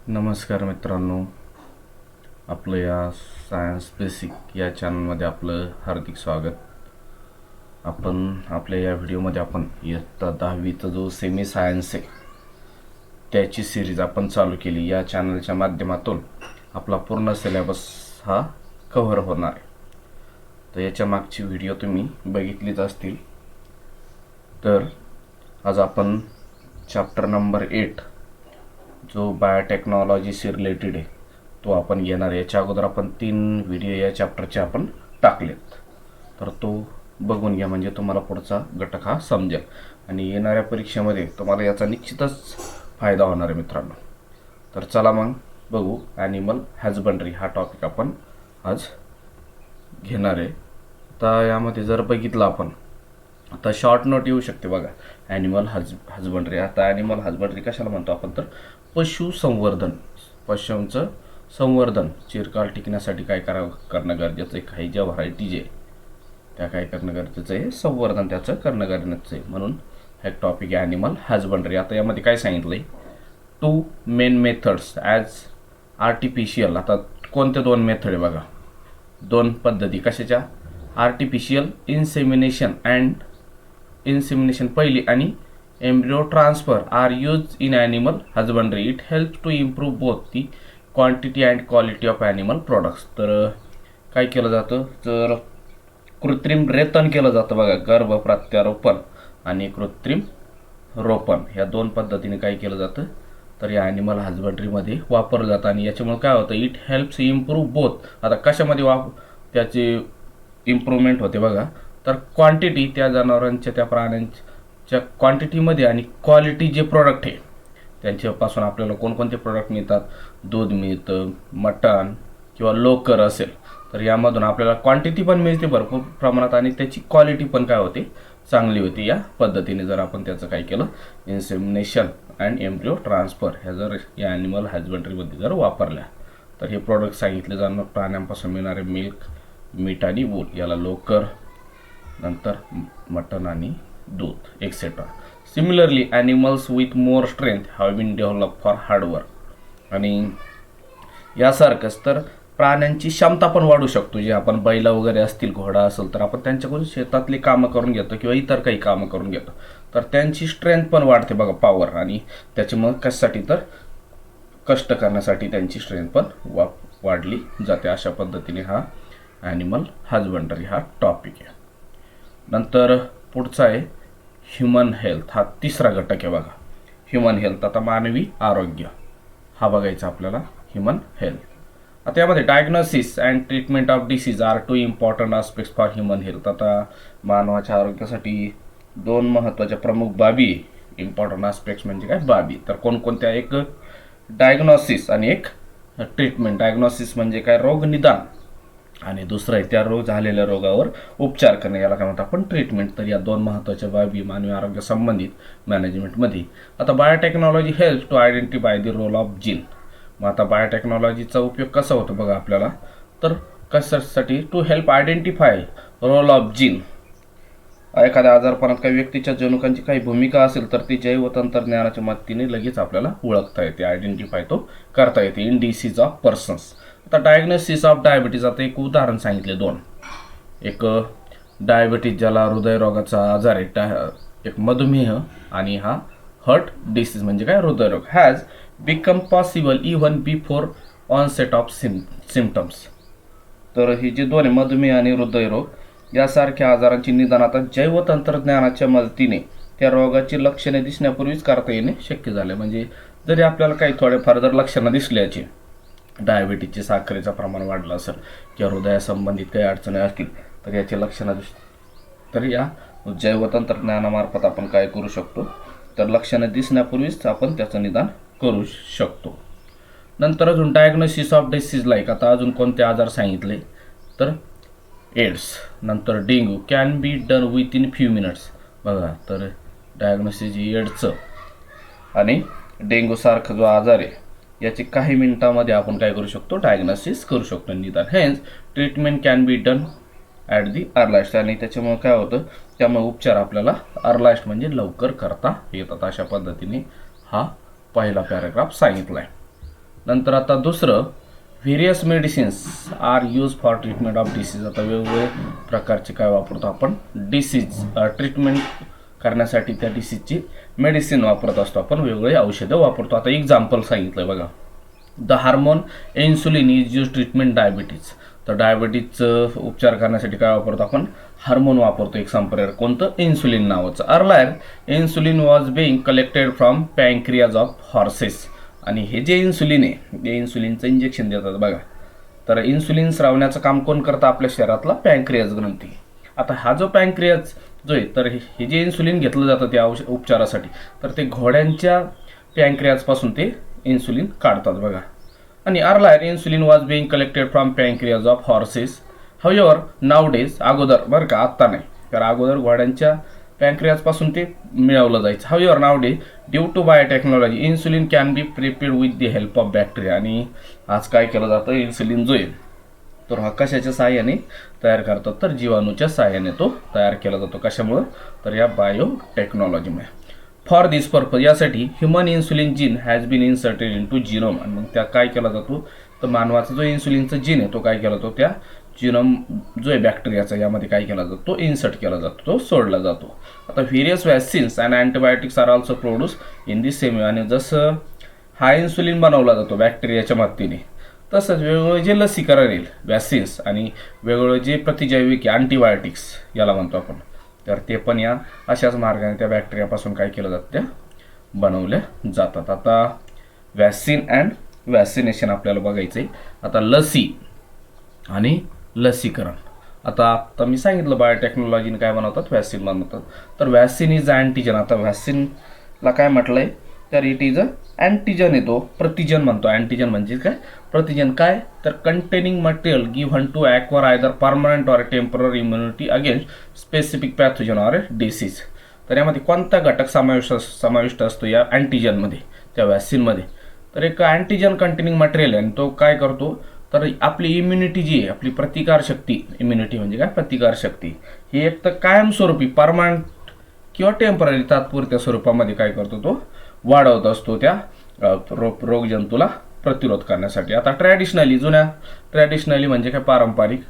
नमस्कार मित्रांनो, आपलं या सायन्स बेसिक या चॅनलमध्ये आपलं हार्दिक स्वागत. आपण आपल्या या व्हिडिओमध्ये आपण इयत्ता 10वीचा जो सेमी सायन्स आहे त्याची सिरीज आपण चालू केली. या चॅनलच्या माध्यमातून आपला पूर्ण सिलेबस हा कव्हर होणार आहे. तर याच्या मागची व्हिडिओ तुम्ही बघितलीच असतील. तर आज आपण चॅप्टर नंबर 8 जो बायोटेक्नॉलॉजीशी रिलेटेड आहे तो आपण घेणार. याच्या अगोदर आपण 3 व्हिडिओ या चॅप्टरचे आपण टाकलेत, तर तो बघून घ्या म्हणजे तुम्हाला पुढचा घटक हा समजेल आणि येणाऱ्या परीक्षेमध्ये तुम्हाला याचा निश्चितच फायदा होणार आहे मित्रांनो. तर चला मग बघू. ॲनिमल हॅजबंड्री हा टॉपिक आपण आज घेणार आहे. आता यामध्ये जर बघितलं आपण, आता शॉर्ट नोट येऊ शकते बघा, ॲनिमल हजबंड्री. आता ॲनिमल हजबंड्री कशाला म्हणतो आपण, तर पशुसंवर्धन. पशूंचं संवर्धन चिरकाल टिकण्यासाठी काय करणं गरजेचं आहे, काही ज्या व्हरायटी जे त्या काय करणं गरजेचं आहे, संवर्धन त्याचं करणं गरजेचं आहे. म्हणून हा एक टॉपिक आहे ॲनिमल हजबंड्री. आता यामध्ये काय सांगितलं आहे, 2 मेन मेथड्स ॲज आर्टिफिशियल. आता कोणत्या 2 मेथड आहे बघा, 2 पद्धती कशाच्या, आर्टिफिशियल इन्सेमिनेशन अँड इन्सेमिनेशन पहिली आणि embryo transfer are use in animal husbandry. It help to improve both the quantity and quality of animal products. तर काय केलं जातं, तर कृत्रिम रेतन केलं जातं बघा, गर्भ प्रत्यारोपण आणि कृत्रिम रोपण ह्या 2 पद्धतीने काय केलं जातं, तर या ॲनिमल हजबंड्रीमध्ये वापरलं जातं. आणि याच्यामुळे काय होतं, इट हेल्प्स इम्प्रूव्ह बोथ. आता कशामध्ये त्याची इम्प्रूव्हमेंट होते बघा, तर क्वांटिटी त्या जनावरांच्या त्या प्राण्यांच्या क्वांटिटीमध्ये आणि क्वालिटी जे प्रोडक्ट आहे त्यांच्यापासून आपल्याला कोणकोणते प्रोडक्ट मिळतात, दूध मिळतं, मटण किंवा लोकर असेल, तर यामधून आपल्याला क्वांटिटी पण मिळते भरपूर प्रमाणात आणि त्याची क्वालिटी पण काय होते, चांगली होती. या पद्धतीने जर आपण त्याचं काय केलं, इन्सेमिनेशन अँड एम्ब्रियो ट्रान्सफर ह्या जर या ॲनिमल हजबंड्रीमध्ये जर वापरल्या, तर हे प्रोडक्ट सांगितले जाणार प्राण्यांपासून मिळणारे मिल्क, मीठ आणि वूल, याला लोकर, नंतर मटण आणि दूध etcetera. Similarly animals with more strength have been develop for hard work. आणि यासारखंच तर प्राण्यांची क्षमता पण वाढू शकतो. जे आपण बैला वगैरे असतील, घोडा असेल, तर आपण त्यांच्याकडून शेतातली कामं करून घेतो किंवा इतर काही कामं करून घेतो, तर त्यांची स्ट्रेंथ पण वाढते बघा, पॉवर. आणि त्याच्यामुळे कशासाठी, तर कष्ट करण्यासाठी त्यांची स्ट्रेंथ पण वाढली जाते. अशा पद्धतीने हा ॲनिमल हजबंड्री हा टॉपिक आहे. नंतर पुढचा आहे ह्युमन हेल्थ. हा तिसरा घटक आहे बघा, ह्युमन हेल्थ. आता मानवी आरोग्य हा बघायचा आपल्याला, ह्युमन हेल्थ. आता यामध्ये diagnosis and treatment of disease are 2 important aspects for human health. आता मानवाच्या आरोग्यासाठी 2 महत्त्वाच्या प्रमुख बाबी, इम्पॉर्टंट आस्पेक्ट्स म्हणजे काय बाबी, तर कोणकोणत्या, एक डायग्नोसिस आणि एक ट्रीटमेंट. डायग्नोसिस म्हणजे काय, रोग निदान, आणि दुसरं आहे त्या झालेल्या रोगावर उपचार करणे, याला काय म्हणतात आपण ट्रीटमेंट. तर या 2 महत्त्वाच्या बाबी मानवी आरोग्य संबंधित मॅनेजमेंटमध्ये. आता biotechnology help to identify the role of gene. मग आता बायोटेक्नॉलॉजीचा उपयोग कसा होतो बघा आपल्याला, तर कशासाठी, to help identify role of gene. एखाद्या आजारपणात काही व्यक्तीच्या जनुकांची काही भूमिका असेल तर ती जैव तंत्रज्ञानाच्या मदतीने लगेच आपल्याला ओळखता येते, आयडेंटिफाय तो करता येते इन डिसीज ऑफ पर्सन्स. आता डायग्नोसिस ऑफ डायबिटीज. आता एक उदाहरण सांगितले 2. एक डायबिटीज ज्याला हृदयरोगाचा आजार आहे, एक मधुमेह, आणि हा हार्ट डिसीज म्हणजे काय, हृदयरोग, has become possible even before onset of symptoms. तर ही जे 2 आहे, मधुमेह आणि हृदयरोग यासारख्या आजारांची निदान आता जैव तंत्रज्ञानाच्या मदतीने त्या रोगाची लक्षणे दिसण्यापूर्वीच करता येणे शक्य झाले. म्हणजे जरी आपल्याला काही थोडेफार जर लक्षणं दिसल्याची, डायबिटीजचे साखरेचं प्रमाण वाढलं असेल किंवा हृदयासंबंधित काही अडचणी असतील, तर याची लक्षणं तर या जैव तंत्रज्ञानामार्फत आपण काय करू शकतो, तर लक्षणं दिसण्यापूर्वीच आपण त्याचं निदान करू शकतो. नंतर अजून डायग्नोसिस ऑफ डिसीज लाईक. आता अजून कोणते आजार सांगितले, तर एड्स, नंतर dengue can be done with in few minutes बघा. तर डायग्नोसिस एड्सचं आणि डेंग्यूसारखा जो आजार आहे याची काही मिनिटांमध्ये आपण काय करू शकतो, डायग्नोसिस करू शकतो, निदान. Hence treatment can be done at the earliest. आणि त्याच्यामुळे काय होतं, त्यामुळे उपचार आपल्याला अर्लास्ट म्हणजे लवकर करता येतात. अशा पद्धतीने हा पहिला पॅराग्राफ सांगितला आहे. नंतर आता दुसरं, various medicines are use for treatment of disease. आता वेगवेगळे प्रकारचे काय वापरतो आपण, डिसीज ट्रीटमेंट करण्यासाठी त्या डिसीजची मेडिसिन वापरत असतो आपण, वेगवेगळे औषधं वापरतो. आता एक्झाम्पल सांगितलं बघा, the hormone insulin is use treatment diabetes. तर डायबिटीजचं उपचार करण्यासाठी काय वापरतो आपण, हार्मोन वापरतो एक्झाम्पल कोणतं, इन्सुलिन नावाचं. Earlier insulin was being collected from pancreas of horses. आणि हे जे इन्सुलिन आहे, हे इन्सुलिनचं इंजेक्शन देतात बघा. तर इन्सुलिन स्रावण्याचं काम कोण करतं, आपल्या शरीरातला पँक्रियाज ग्रंथी. आता हा जो पँक्रियाज जो आहे, तर हे जे इन्सुलिन घेतलं जातं त्या उपचारासाठी, तर ते घोड्यांच्या पँक्रियाजपासून ते इन्सुलिन काढतात बघा. आणि earlier insulin was being collected from pancreas of horses. However nowadays, अगोदर बरं का, आत्ता नाही, तर अगोदर घोड्यांच्या पँक्रियाजपासून ते मिळवलं जायचं. However nowadays due to biotechnology insulin can be prepared with the help of bacteria. आणि आज काय केलं जातं, इन्सुलिन जो आहे तर हा कशाच्या सहाय्याने तयार करतात, तर जीवाणूच्या सहाय्याने तो तयार केला जातो. कशामुळं, तर या बायोटेक्नॉलॉजीमुळे. फॉर दिस पर्पज, यासाठी human insulin gene has been inserted into genome. आणि मग त्या काय केला जातो, तर मानवाचा जो इन्सुलिनचा जीन आहे तो काय केला जातो, त्या जिनोम जो आहे बॅक्टेरियाचा, यामध्ये काय केला जातो, तो इन्सर्ट केला जातो, तो सोडला जातो. आता various vaccines and antibiotics are also produce in this same way. आणि जसं हा इन्सुलिन बनवला जातो बॅक्टेरियाच्या मदतीने, तसंच वेगवेगळे जे लसीकरण येईल वॅक्सिन्स आणि वेगवेगळे जे प्रतिजैविक अँटीबायोटिक्स याला म्हणतो आपण, तर ते पण या अशाच मार्गाने त्या बॅक्टेरियापासून काय केलं जातं, त्या बनवल्या जातात. आता वॅक्सिन अँड वॅक्सिनेशन आपल्याला बघायचं आहे. आता लसी आणि लसीकरण. आता मी सांगितलं बायोटेक्नॉलॉजीने काय बनवतात, वॅक्सिन बनवतात. तर वॅक्सिन इज अँटीजन. आता वॅक्सिनला काय म्हटलंय, तर इट इज अ अँटीजन येतो, प्रतिजन म्हणतो. अँटीजन म्हणजे काय, प्रतिजन. काय, तर containing material given to acquire either permanent or temporary immunity against specific pathogen or disease. तर यामध्ये कोणता घटक समाविष्ट असतो या अँटीजनमध्ये, त्या वॅक्सिनमध्ये, तर एक अँटीजन कंटेनिंग मटेरियल आहे. आणि तो काय करतो, तर आपली इम्युनिटी जी आहे, आपली प्रतिकारशक्ती, इम्युनिटी म्हणजे काय, प्रतिकारशक्ती, ही एक तर कायमस्वरूपी परमनंट किंवा टेम्पररी तात्पुरत्या स्वरूपामध्ये काय करतो, तो वाढवत असतो त्या रोगजंतूला प्रतिरोध करण्यासाठी. आता ट्रॅडिशनली म्हणजे काय, पारंपरिक,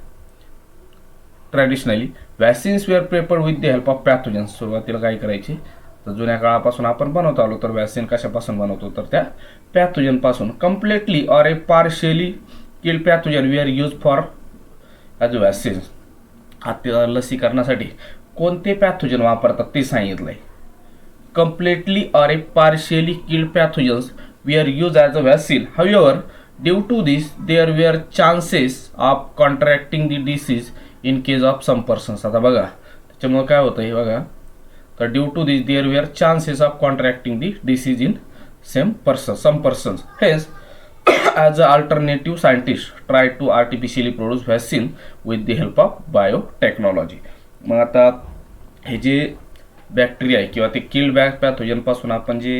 traditionally vaccines were prepared with the help of pathogens. सुरुवातीला काय करायचे, तर जुन्या काळापासून आपण बनवत आलो, तर वॅक्सिन कशापासून बनवतो, तर त्या पॅथोजनपासून. Completely or a partially kill pathogen we are use for as vaccines. आता लसीकरणासाठी कोणते पॅथोजन वापरतात ते सांगितलंय. completely or a partially killed pathogens were used as a vaccine. However, due to this, there were chances of contracting the disease in case of some persons. आता बघा त्याच्यामुळे काय होतं हे बघा, तर due to this there were chances of contracting the disease in some persons. Hence as an alternative, scientists try to artificially produce vaccine with the help of biotechnology. मग आता हे जे बॅक्टेरिया आहे किंवा ते किल्ड पॅथोजनपासून आपण जे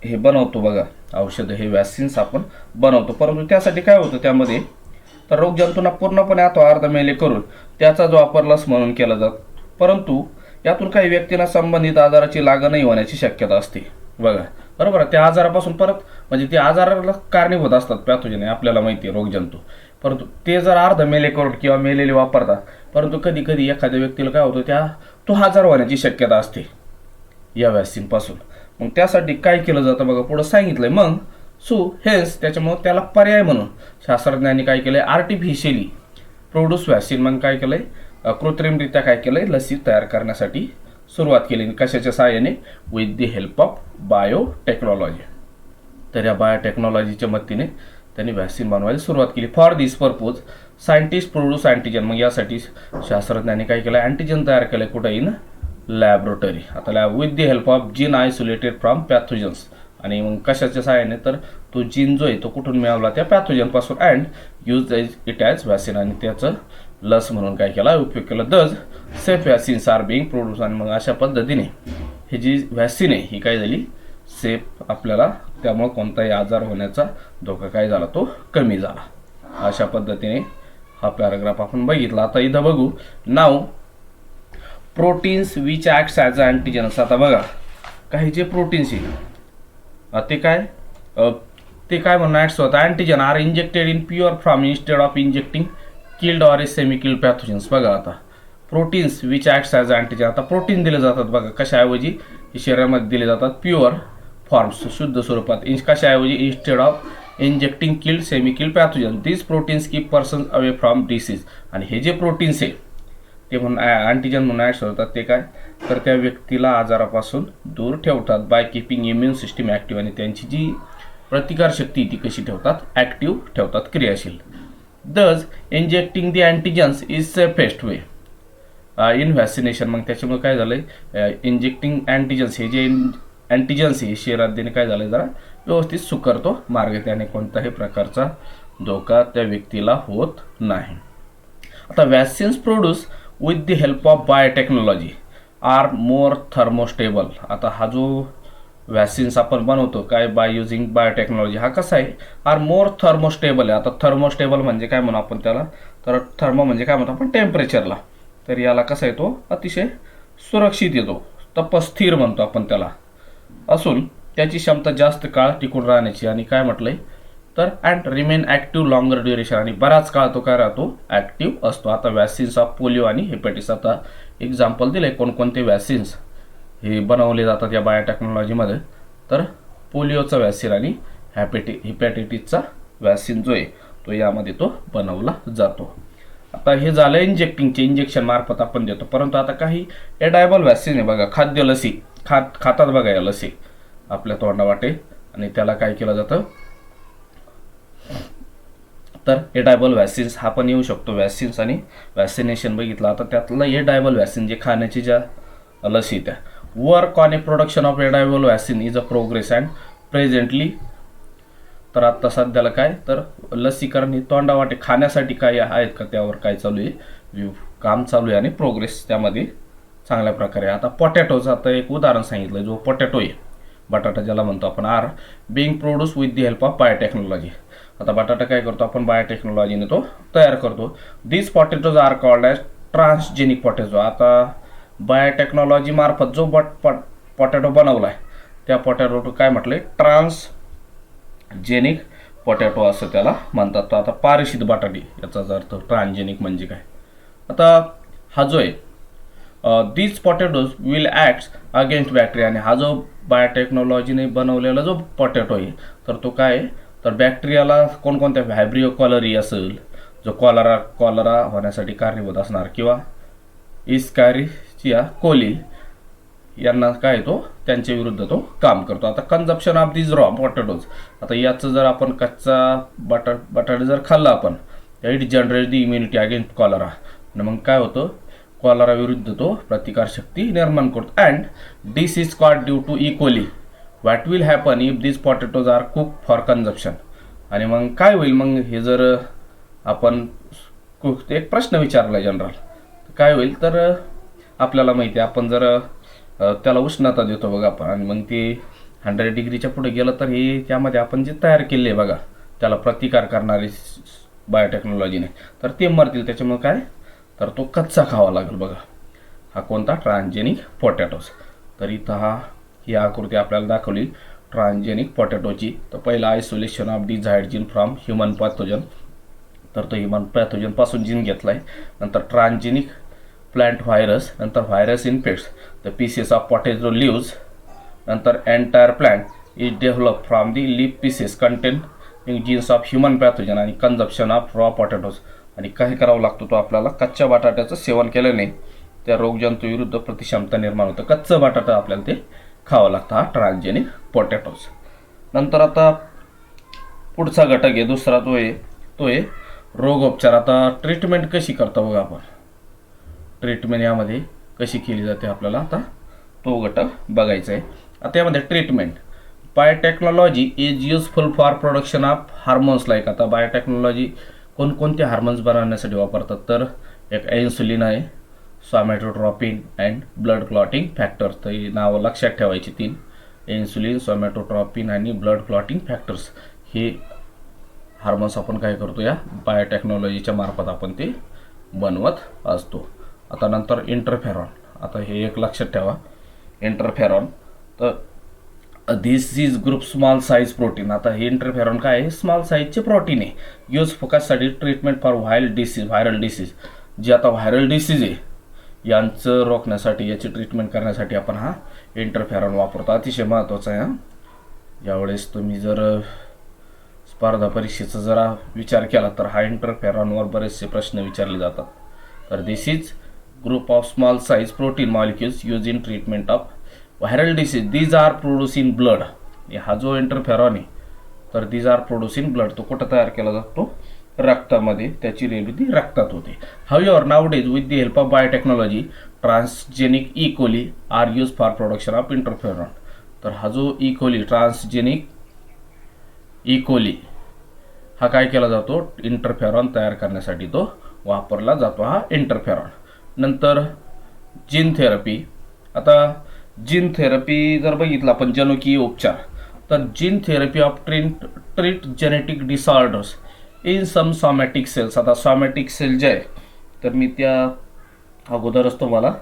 हे बनवतो बघा औषधं, हे वॅक्सिन्स आपण बनवतो. परंतु त्यासाठी काय होतं त्यामध्ये, तर रोगजंतूंना पूर्णपणे अथवा अर्धमेले करून त्याचा जो वापर लस म्हणून केला जातो. परंतु यातून काही व्यक्तींना संबंधित आजाराची लागणही होण्याची शक्यता असते बघा, बरोबर. त्या आजारापासून परत म्हणजे ते आजाराला कारणीभूत असतात पॅथोजन, आपल्याला माहिती आहे रोगजंतू. परंतु ते जर अर्धमेले करून किंवा मेलेले वापरतात, परंतु कधी कधी एखाद्या व्यक्तीला काय होतं, तो आजार होण्याची शक्यता असते या वॅक्सिनपासून. मग त्यासाठी काय केलं जातं बघा, पुढं सांगितलंय. मग हेन्स त्याच्यामुळे त्याला पर्याय म्हणून शास्त्रज्ञांनी काय केलंय, आर्टिफिशियली प्रोड्यूस वॅक्सिन, मग काय केलंय, कृत्रिमरित्या काय केलंय, लसी तयार करण्यासाठी सुरुवात केली. कशाच्या सहाय्याने, with the help of biotechnology. तर या बायोटेक्नॉलॉजीच्या मदतीने त्यांनी वॅक्सिन बनवायला सुरुवात केली. For this purpose scientist produce antigen. मग यासाठी शास्त्रज्ञांनी काय केलं, अँटीजन तयार केलं. कुठे, इन लॅबोरेटरी. आता with the help of gene isolated from pathogens. आणि मग कशाच्या सहाय्याने, तर तो जीन जो आहे तो कुठून मिळवला, त्या पॅथोजनपासून. And use it as vaccine. आणि त्याचं लस म्हणून काय केला, उपयोग केला. Thus safe vaccines are being produce. आणि मग अशा पद्धतीने ही जी वॅक्सिन आहे ही काय झाली, सेफ आपल्याला, त्यामुळे कोणताही आजार होण्याचा धोका काय झाला, तो कमी झाला. अशा पद्धतीने हा पॅराग्राफ आपण बघितला. आता इथं बघू, नाव proteins which acts as a antigens. आता बघा काही जे प्रोटीन्स आहे ते काय ते काय म्हणणं ॲक्ट्स होतं antigen are injected in pure form instead of injecting killed or a semi killed pathogens. बघा आता proteins which acts as antigen. आता प्रोटीन दिले जातात बघा कशाऐवजी शरीरामध्ये दिले जातात प्युअर फॉर्म्स शुद्ध स्वरूपात कशाऐवजी instead of injecting killed semi killed pathogen. This proteins keep person away from disease. आणि हे जे प्रोटीन्स आहे ते म्हणून अँटीजन म्हणून ॲक्ट्स होतात ते काय तर त्या व्यक्तीला आजारापासून दूर ठेवतात by keeping immune system active. आणि त्यांची जी प्रतिकारशक्ती ती कशी ठेवतात ॲक्टिव्ह ठेवतात क्रियाशील. Thus injecting the antigens is safest way in vaccination. मग त्याच्यामुळे काय झालं इंजेक्टिंग अँटीजन्स हे जे अँटीजन्स हे शरीरात देणे काय झालं जरा व्यवस्थित सुकरतो मार्ग. त्याने कोणत्याही प्रकारचा धोका त्या व्यक्तीला होत नाही. आता vaccines produce with the help of biotechnology are more thermostable. आता हा जो वॅक्सिन्स आपण बनवतो काय बाय युझिंग बायोटेक्नॉलॉजी हा कसा आहे आर मोर थर्मोस्टेबल आहे. आता थर्मोस्टेबल म्हणजे काय म्हणू आपण त्याला तर थर्मो म्हणजे काय म्हणतो आपण टेम्परेचरला. तर याला कसा येतो अतिशय सुरक्षित येतो तपस्थिर म्हणतो आपण त्याला असून त्याची क्षमता जास्त काळ टिकून राहण्याची. आणि काय म्हटलंय तर and remain active longer duration. आणि बराच काळ तो काय राहतो ॲक्टिव्ह असतो. आता वॅक्सिन्स ऑफ पोलिओ आणि हेपॅटिस आता एक्झाम्पल दिले कोणकोणते वॅक्सिन्स हे बनवले जातात या बायोटेक्नॉलॉजीमध्ये. तर पोलिओचा वॅक्सिन आणि हेपॅटिटिसचा वॅक्सिन जो आहे तो यामध्ये तो बनवला जातो. आता हे झालं इंजेक्टिंगचे इंजेक्शन मार्फत आपण देतो. परंतु आता काही एडायबल वॅक्सिन आहे बघा खाद्य लसी खातात बघा या लसी आपल्या तोंडावाटे. आणि त्याला काय केलं जातं तर एडायबल वॅक्सिन्स हा पण येऊ शकतो. वॅक्सिन्स आणि वॅक्सिनेशन बघितलं आता त्यातलं एडायबल वॅक्सिन जे खाण्याची ज्या लसी त्या work on a production of edible vaccine is a progress and presently. तर आता सध्याला काय तर लसीकरण ही तोंडावाटे खाण्यासाठी काय आहेत का त्यावर काय चालू आहे काम चालू आहे आणि प्रोग्रेस त्यामध्ये चांगल्या प्रकारे. आता पोटॅटोचं आता एक उदाहरण सांगितलं जो पोटॅटो आहे बटाटा ज्याला म्हणतो आपण are being produce with the help of biotechnology. आता बटाटा काय करतो आपण बायोटेक्नॉलॉजीने तो तयार करतो. This potatoes are called as transgenic potato. आता बायोटेक्नॉलॉजी मार्फत जो पोटॅटो बनवला आहे त्या पोटॅटो काय म्हटलं ट्रान्सजेनिक पोटॅटो असं त्याला म्हणतात. तर आता पारशीत बटाटे याचा अर्थ ट्रान्सजेनिक म्हणजे काय. आता हा जो आहे this potatoes will act against bacteria. आणि हा जो बायोटेक्नॉलॉजीने बनवलेला जो पोटॅटो आहे तर तो काय आहे तर बॅक्टेरियाला कोणकोणत्या व्हायब्रिओ कॉलरी असेल जो कॉलरा होण्यासाठी कारणीभूत असणार किंवा इस्कॅरिचिया कोली यांना काय तो त्यांच्या विरुद्ध तो काम करतो. आता कन्झप्शन ऑफ दिस रॉ पोटॅटोज. आता याचं जर आपण कच्चा बटाटे जर खाल्ला आपण it generate the immunity against cholera. आणि मग काय होतं कॉलरा विरुद्ध तो प्रतिकारशक्ती निर्माण करतो. And this is called due to E coli. What will happen if this potatoes are cook for consumption. आणि मग काय होईल मग हे जर आपण एक प्रश्न विचारला जनरल काय होईल तर आपल्याला माहिती आहे आपण जर त्याला उष्णता देतो बघा आपण आणि मग ते 100 डिग्रीच्या पुढे गेलं तर हे त्यामध्ये आपण जे तयार केले बघा त्याला प्रतिकार करणारे बायोटेक्नॉलॉजीने तर ते मरतील. त्याच्यामुळे काय तर तो कच्चा खावा लागेल बघा. हा कोणता ट्रान्सजेनिक पोटॅटोज. तर इथं ही आकृती आपल्याला दाखवली ट्रान्सजेनिक पोटॅटोची. तर पहिला isolation of desired gene from human pathogen. तर तो ह्युमन पॅथोजनपासून जीन घेतला आहे. नंतर ट्रान्सजेनिक प्लांट व्हायरस. नंतर virus infects the pieces of potato leaves. नंतर entire plant is develop from the leaf pieces containing genes of human pathogen. आणि consumption of raw potatoes. आणि काय करावं लागतं तो आपल्याला कच्च्या बटाट्याचं सेवन केल्याने त्या रोगजंतूविरुद्ध प्रतिक्षमता निर्माण होतं. कच्चं बटाटा आपल्याला ते खावं लागतं हा ट्रान्सजेनिक पोटॅटोज. नंतर आता पुढचा घटक आहे दुसरा तो आहे रोगोपचार. आता ट्रीटमेंट कशी करतो बघा आपण ट्रीटमेंट यामध्ये कशी केली जाते आपल्याला आता तो घटक बघायचा आहे. आता यामध्ये treatment biotechnology is useful for production of hormones like. आता बायोटेक्नॉलॉजी कोणकोणते हार्मोन्स बनवण्यासाठी वापरतात तर एक इन्सुलिन आहे सोमॅटोट्रॉपिन अँड ब्लड क्लॉटिंग फॅक्टर. तर ही नावं लक्षात ठेवायची 3 इन्सुलिन सोमॅटोट्रॉपिन आणि ब्लड क्लॉटिंग फॅक्टर्स हे हार्मोन्स आपण काय करतो या बायोटेक्नॉलॉजीच्या मार्फत आपण ते बनवत असतो. आता नंतर इंटरफेरॉन. आता हे एक लक्षात ठेवा इंटरफेरॉन. तर this is group small size protein. आता हे इंटरफेरॉन काय आहे, स्मॉल साईजचे प्रोटीन आहे. यूज फोकससाठी ट्रीटमेंट फॉर व्हायरल डिसीज. जे आता व्हायरल डिसीज आहे यांचं रोखण्यासाठी, याची ट्रीटमेंट करण्यासाठी आपण हा इंटरफेरॉन वापरतो. अतिशय महत्त्वाचा आहे. यावेळेस तुम्ही जर स्पर्धा परीक्षेचा जरा विचार केला तर हा इंटरफेरॉनवर बरेचसे प्रश्न विचारले जातात. तर this is group of small size protein molecules use in treatment of viral disease. These are produce in blood. हा जो इंटरफेरॉन आहे तर these are produce in blood. तो कुठं तयार केला जातो, रक्तामध्ये. त्याची निर्मिती रक्तात होते. However nowadays with the help of biotechnology transgenic E coli are use for production of interferon. तर हा जो E coli, transgenic E coli, हा काय केला जातो, इंटरफेरॉन तयार करण्यासाठी तो वापरला जातो हा इंटरफेरॉन. नंतर जीन थेरपी. आता जीन थेरपी जर बघितलं आपण, जनुकीय उपचार, तर gene therapy of treat genetic disorders in some somatic cells. आता सोमॅटिक सेल जे आहे तर मी त्या अगोदरच तुम्हाला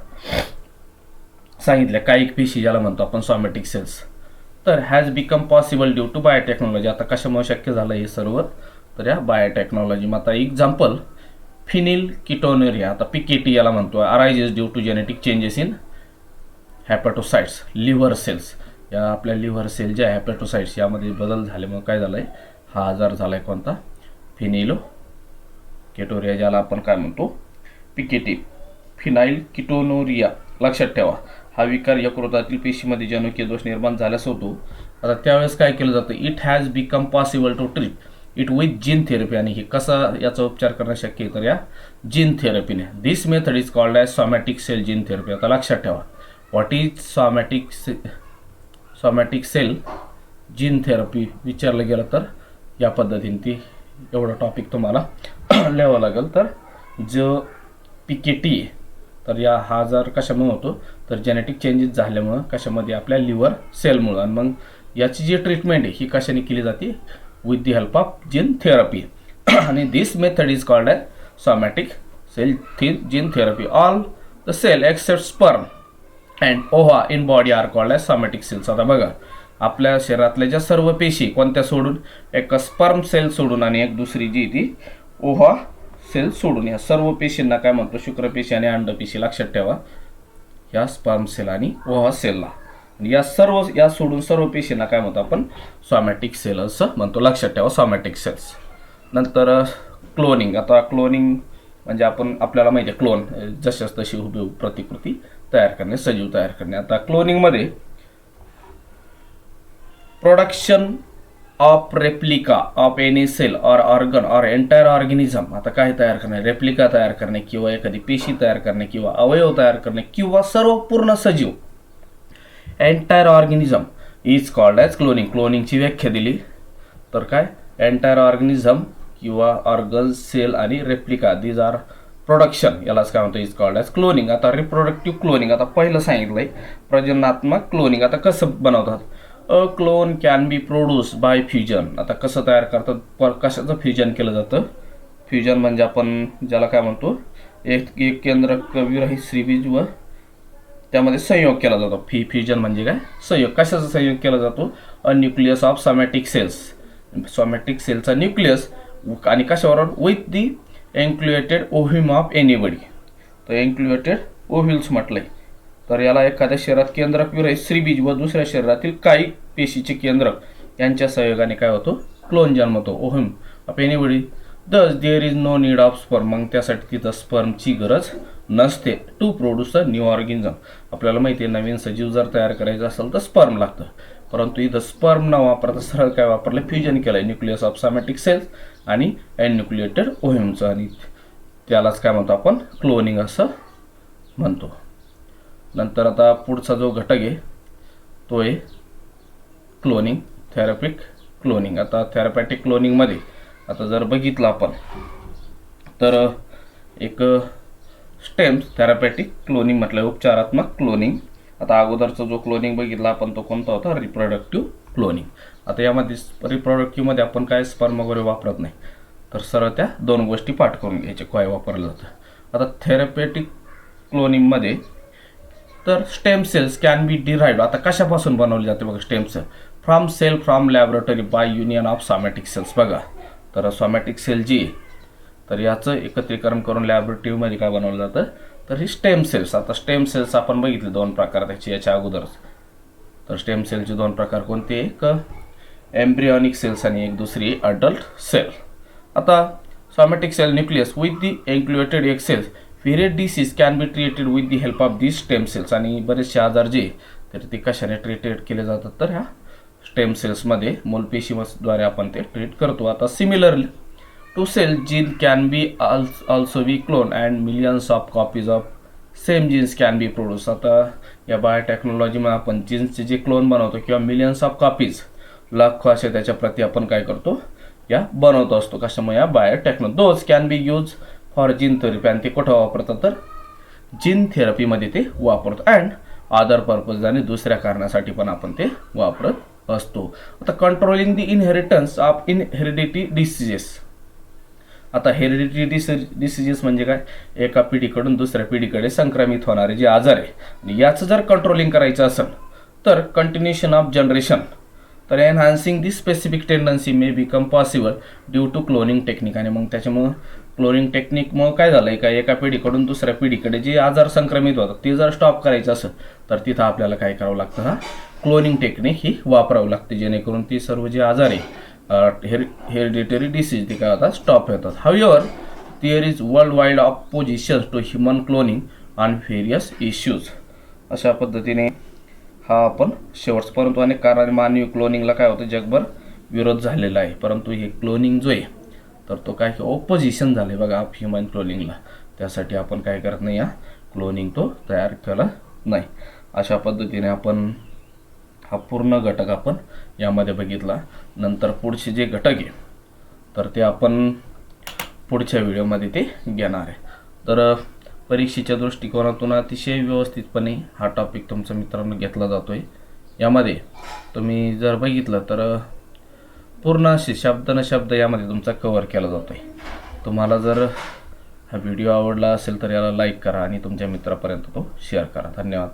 सांगितलं, कायिक पेशी ज्याला म्हणतो आपण सोमॅटिक सेल्स, तर has become possible due to biotechnology. आता कशामुळे शक्य झालं हे सर्व, तर या बायोटेक्नॉलॉजी. आता एक्झाम्पल फिनिल किटोनेरिया, आता PKT याला म्हणतो, arises due to genetic changes in hepatocytes liver cells. या आपल्या लिव्हर सेल जे आहे हॅपॅटोसाइट्स, यामध्ये बदल झाल्यामुळे काय झालं आहे, हा आजार झाला आहे कोणता, फिनिलो किटोरिया, ज्याला आपण काय म्हणतो PKT, फिनाइल किटोनोरिया. लक्षात ठेवा, हा विकार यकृतातील पेशीमध्ये जनुकीय दोष निर्माण झाल्यास होतो. आता त्यावेळेस काय केलं जातं, it has become possible to treat it with gene therapy. आणि हे कसा याचा उपचार करणं शक्य आहे, तर या जीन थेरपीने. This method is called as somatic cell gene therapy. आता लक्षात ठेवा, what is somatic cell gene therapy विचारलं गेलं तर या पद्धतीने ती एवढा टॉपिक तुम्हाला लिहावं लागेल. तर जो PKT आहे तर या हा आजार कशामुळे होतो, तर जेनेटिक चेंजेस झाल्यामुळं, कशामध्ये, आपल्या लिव्हर सेलमुळं. आणि मग याची जी ट्रीटमेंट आहे ही कशाने केली जाते, with the help of gene therapy. आणि this method is called as somatic cell gene therapy. All the cell except sperm and ova in body are called as somatic cells. आता बघा, आपल्या शरीरातल्या ज्या सर्व पेशी कोणत्या सोडून, एक स्पर्म सेल सोडून आणि एक दुसरी जी ती ओव्हा सेल सोडून, या सर्व पेशींना काय म्हणतो, शुक्रपेशी आणि अंडपेशी. लक्षात ठेवा, या स्पर्म सेल आणि ओव्हा सेलला, या सोडून सर्व पेशींना काय म्हणतो आपण, सोमॅटिक सेल असं म्हणतो. लक्षात ठेवा, सोमॅटिक सेल्स. नंतर क्लोनिंग. आता क्लोनिंग म्हणजे आपल्याला माहिती आहे, क्लोन जशाच तशी हुबेहूब प्रतिकृती तयार करणे, सजीव तयार करणे. आता क्लोनिंगमध्ये production of replica of any cell or organ or entire organism. आता काय तयार करणे, रेप्लिका तयार करणे, किंवा एखादी पेशी तयार करणे, किंवा अवयव तयार करणे, किंवा सर्व पूर्ण सजीव, entire organism is called as cloning. क्लोनिंगची व्याख्या दिली तर काय, एंटायर ऑर्गॅनिझम किंवा ऑर्गन, सेल आणि रेप्लिका, दीज आर प्रोडक्शन, यालाच काय म्हणतो, इज कॉल्ड ॲज क्लोनिंग. आता रिप्रोडक्टिव्ह क्लोनिंग. आता पहिलं सांगितलंय प्रजननात्मक क्लोनिंग. आता कसं बनवतात, a clone can be produce by fusion. आता कसं तयार करतात, कशाचं फ्युजन केलं जातं, फ्युजन म्हणजे आपण ज्याला काय म्हणतो, एक केंद्रक विरहित श्रीबीज व त्यामध्ये संयोग केला जातो. फ्युजन म्हणजे काय, संयोग. कशाचा संयोग केला जातो, a nucleus of somatic cells, somatic सेलचा न्यूक्लियस, आणि कशावर, with the enucleated ovum of anybody. तर एन्क्युलेटेड ओव्ह्यूल्स म्हटलंय, तर याला एखाद्या शरीरात केंद्रक विरहित स्त्रीबीज व दुसऱ्या शरीरातील काही पेशीचे केंद्रक यांच्या सहयोगाने काय होतो, क्लोन जन्मतो, ovum of anybody. Thus there is no need of sperm. मग त्यासाठी तिथं स्पर्मची गरज नसते. To produce a new organism. आपल्याला माहिती आहे, नवीन सजीव जर तयार करायचं असेल तर स्पर्म लागतं, परंतु इथं स्पर्म न वापरता सरळ काय वापरलं, फ्युजन केलं, न्यूक्लियस ऑफ सोमॅटिक सेल्स आणि एन्युक्लिएटेड ओव्ह्यूमचं, आणि त्यालाच काय म्हणतो आपण, क्लोनिंग असं म्हणतो. नंतर आता पुढचा जो घटक आहे तो आहे क्लोनिंग, थेरपॅटिक क्लोनिंग. आता थेरपॅटिक क्लोनिंगमध्ये आता जर बघितलं आपण तर एक स्टेम्स थेरपॅटिक क्लोनिंग म्हटलं, उपचारात्मक क्लोनिंग. आता अगोदरचा जो क्लोनिंग बघितला आपण तो कोणता होता, रिप्रोडक्टिव्ह क्लोनिंग. आता यामध्ये रिप्रोडक्टिव्हमध्ये आपण काय स्पर्म वगैरे वापरत नाही, तर सरळ त्या दोन गोष्टी पाठ करून घ्यायच्या, काय वापरलं जातं. आता थेरपॅटिक क्लोनिंगमध्ये तर stem cells can be derived. आता कशापासून बनवले जाते बघा stem cell, from laboratory by union of somatic cells. बघा, तर सोमॅटिक सेल जी तर याचं एकत्रीकरण करून लॅबोरेटरीमध्ये काय बनवलं जातं, तर ही स्टेम सेल्स. आता स्टेम सेल्स आपण बघितले 2 प्रकार त्याचे याच्या अगोदरच. तर स्टेम सेलचे 2 प्रकार कोणते, एक एम्ब्रियॉनिक सेल्स आणि एक दुसरी अडल्ट सेल. आता somatic cell nucleus with the enucleated egg cells various disease can be treated with the help of the stem cells. आणि बरेचसे आजार जे तर ते कशाने ट्रीटेड केले जातात, तर ह्या स्टेम सेल्समध्ये मूलपेशीद्वारे आपण ते ट्रीट करतो. आता similarly to cell gene can be also be clone and millions of copies of same genes can be produce. आता या बायोटेक्नॉलॉजीमध्ये आपण जीन्सचे जे क्लोन बनवतो किंवा मिलियन्स ऑफ कॉपीज लाखो असे त्याच्या प्रती आपण काय करतो, या बनवतो असतो. कशामुळे, या biotechnology. Those can be use for gene therapy. आणि ते कुठं वापरतात, तर जीन थेरपीमध्ये ते वापरतो. अँड अदर पर्पज, आणि दुसऱ्या कारणासाठी पण आपण ते वापरत असतो. आता controlling the inheritance of heredity diseases. आता हेरिडिटी डिसीजेस म्हणजे काय, एका पिढीकडून दुसऱ्या पिढीकडे संक्रमित होणारे जे आजार आहे, आणि याचं जर कंट्रोलिंग करायचं असेल तर कंटिन्युएशन ऑफ जनरेशन, तर enhancing the specific tendency may become possible due to cloning technique. आणि मग त्याच्यामुळं क्लोनिंग टेक्निकमुळं काय झालं आहे, का एका पिढीकडून दुसऱ्या पिढीकडे जे आजार संक्रमित होतात ते जर स्टॉप करायचं असेल तर तिथं आपल्याला काय करावं लागतं, हा क्लोनिंग टेक्निक ही वापरावं लागते, जेणेकरून ती सर्व जे आजार आहे हेरिडिटरी डिसीज ते काय होतात, स्टॉप होतात. However there is world wide opposition to human cloning on various issues. अशा पद्धतीने हा आपण शेवटचा, परंतु अनेक कारणाने मानवी क्लोनिंगला काय होतं, जगभर विरोध झालेला आहे. परंतु हे क्लोनिंग जो आहे तर तो काय ऑपोजिशन झालं आहे बघा ह्युमन क्लोनिंगला. त्यासाठी आपण काय करत नाही, या क्लोनिंग तो तयार केला नाही. अशा पद्धतीने आपण हा पूर्ण घटक आपण यामध्ये बघितला. नंतर पुढचे जे घटक आहे तर ते आपण पुढच्या व्हिडिओमध्ये ते घेणार आहे. तर परीक्षेच्या दृष्टिकोनातून अतिशय व्यवस्थितपणे हा टॉपिक तुमच्या मित्रांनो घेतला जातो आहे. यामध्ये तुम्ही जर बघितलं तर पूर्ण असे शब्द न शब्द यामध्ये तुमचा कव्हर केला जातो आहे. तुम्हाला जर हा व्हिडिओ आवडला असेल तर याला लाईक करा आणि तुमच्या मित्रापर्यंत तो शेअर करा. धन्यवाद.